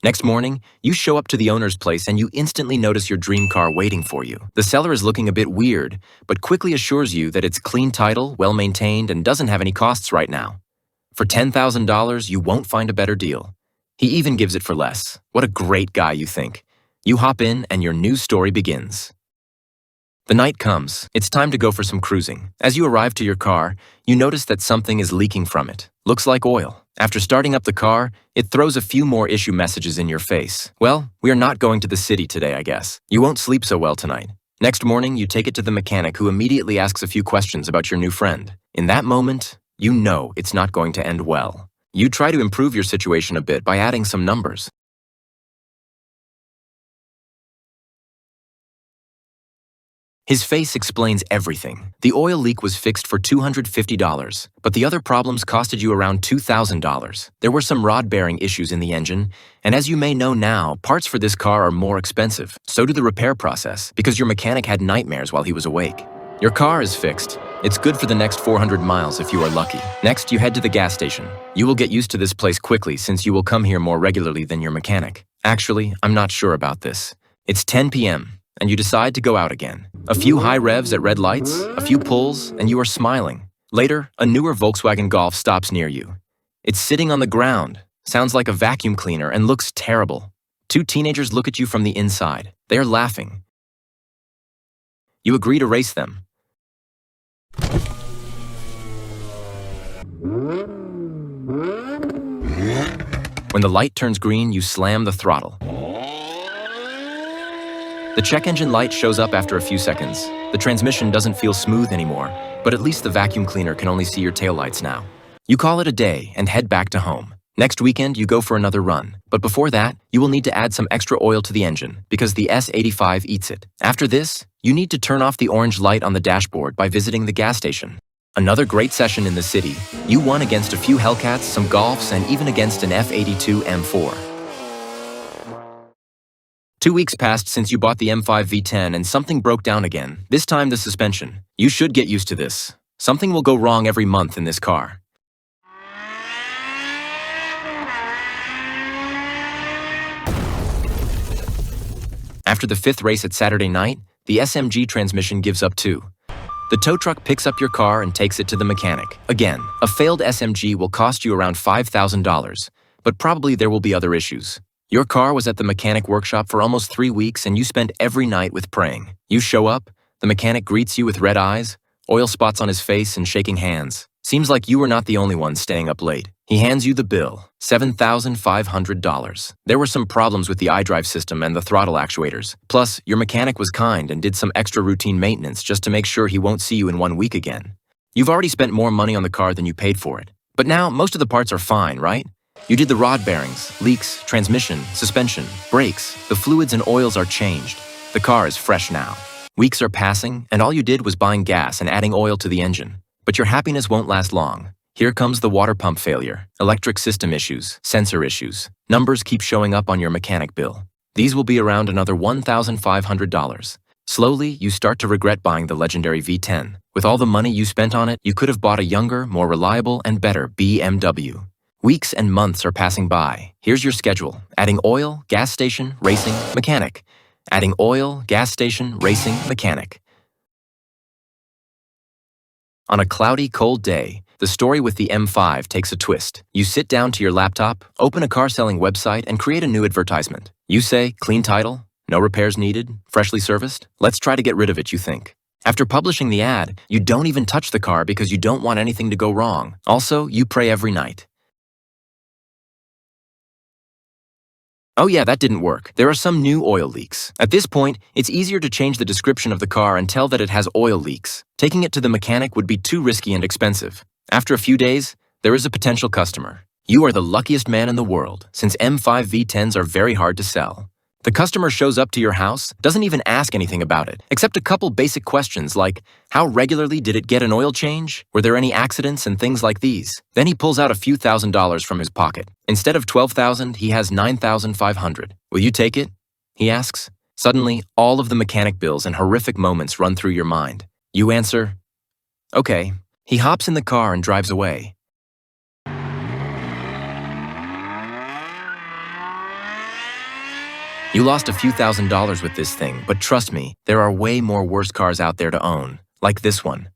Next morning, you show up to the owner's place and you instantly notice your dream car waiting for you. The seller is looking a bit weird, but quickly assures you that it's clean title, well-maintained, and doesn't have any costs right now. For $10,000, you won't find a better deal. He even gives it for less. What a great guy, you think. You hop in and your new story begins. The night comes. It's time to go for some cruising. As you arrive to your car, you notice that something is leaking from it. Looks like oil. After starting up the car, it throws a few more issue messages in your face. Well, we are not going to the city today, I guess. You won't sleep so well tonight. Next morning, you take it to the mechanic who immediately asks a few questions about your new friend. In that moment, you know it's not going to end well. You try to improve your situation a bit by adding some numbers. His face explains everything. The oil leak was fixed for $250, but the other problems costed you around $2,000. There were some rod bearing issues in the engine, and as you may know now, parts for this car are more expensive. So do the repair process, because your mechanic had nightmares while he was awake. Your car is fixed. It's good for the next 400 miles if you are lucky. Next, you head to the gas station. You will get used to this place quickly since you will come here more regularly than your mechanic. Actually, I'm not sure about this. It's 10 p.m. and you decide to go out again. A few high revs at red lights, a few pulls, and you are smiling. Later, a newer Volkswagen Golf stops near you. It's sitting on the ground, sounds like a vacuum cleaner, and looks terrible. Two teenagers look at you from the inside. They are laughing. You agree to race them. When the light turns green, you slam the throttle. The check engine light shows up after a few seconds. The transmission doesn't feel smooth anymore, but at least the vacuum cleaner can only see your taillights now. You call it a day and head back to home. Next weekend, you go for another run. But before that, you will need to add some extra oil to the engine because the S85 eats it. After this, you need to turn off the orange light on the dashboard by visiting the gas station. Another great session in the city. You won against a few Hellcats, some Golfs, and even against an F82 M4. 2 weeks passed since you bought the M5 V10 and something broke down again, this time the suspension. You should get used to this. Something will go wrong every month in this car. After the 5th race at Saturday night, the SMG transmission gives up too. The tow truck picks up your car and takes it to the mechanic. Again, a failed SMG will cost you around $5,000, but probably there will be other issues. Your car was at the mechanic workshop for almost 3 weeks and you spent every night with praying. You show up, the mechanic greets you with red eyes, oil spots on his face, and shaking hands. Seems like you were not the only one staying up late. He hands you the bill, $7,500. There were some problems with the iDrive system and the throttle actuators. Plus, your mechanic was kind and did some extra routine maintenance just to make sure he won't see you in 1 week again. You've already spent more money on the car than you paid for it. But now, most of the parts are fine, right? You did the rod bearings, leaks, transmission, suspension, brakes. The fluids and oils are changed. The car is fresh now. Weeks are passing, and all you did was buying gas and adding oil to the engine. But your happiness won't last long. Here comes the water pump failure, electric system issues, sensor issues. Numbers keep showing up on your mechanic bill. These will be around another $1,500. Slowly, you start to regret buying the legendary V10. With all the money you spent on it, you could have bought a younger, more reliable, and better BMW. Weeks and months are passing by. Here's your schedule. Adding oil, gas station, racing, mechanic. Adding oil, gas station, racing, mechanic. On a cloudy, cold day, the story with the M5 takes a twist. You sit down to your laptop, open a car-selling website, and create a new advertisement. You say, clean title, no repairs needed, freshly serviced. Let's try to get rid of it, you think. After publishing the ad, you don't even touch the car because you don't want anything to go wrong. Also, you pray every night. Oh yeah, that didn't work. There are some new oil leaks. At this point, it's easier to change the description of the car and tell that it has oil leaks. Taking it to the mechanic would be too risky and expensive. After a few days, there is a potential customer. You are the luckiest man in the world, since M5 V10s are very hard to sell. The customer shows up to your house, doesn't even ask anything about it, except a couple basic questions like, how regularly did it get an oil change? Were there any accidents and things like these? Then he pulls out a few $1,000s from his pocket. Instead of $12,000, he has $9,500. Will you take it? He asks. Suddenly, all of the mechanic bills and horrific moments run through your mind. You answer, okay. He hops in the car and drives away. You lost a few $1,000s with this thing, but trust me, there are way more worse cars out there to own, like this one.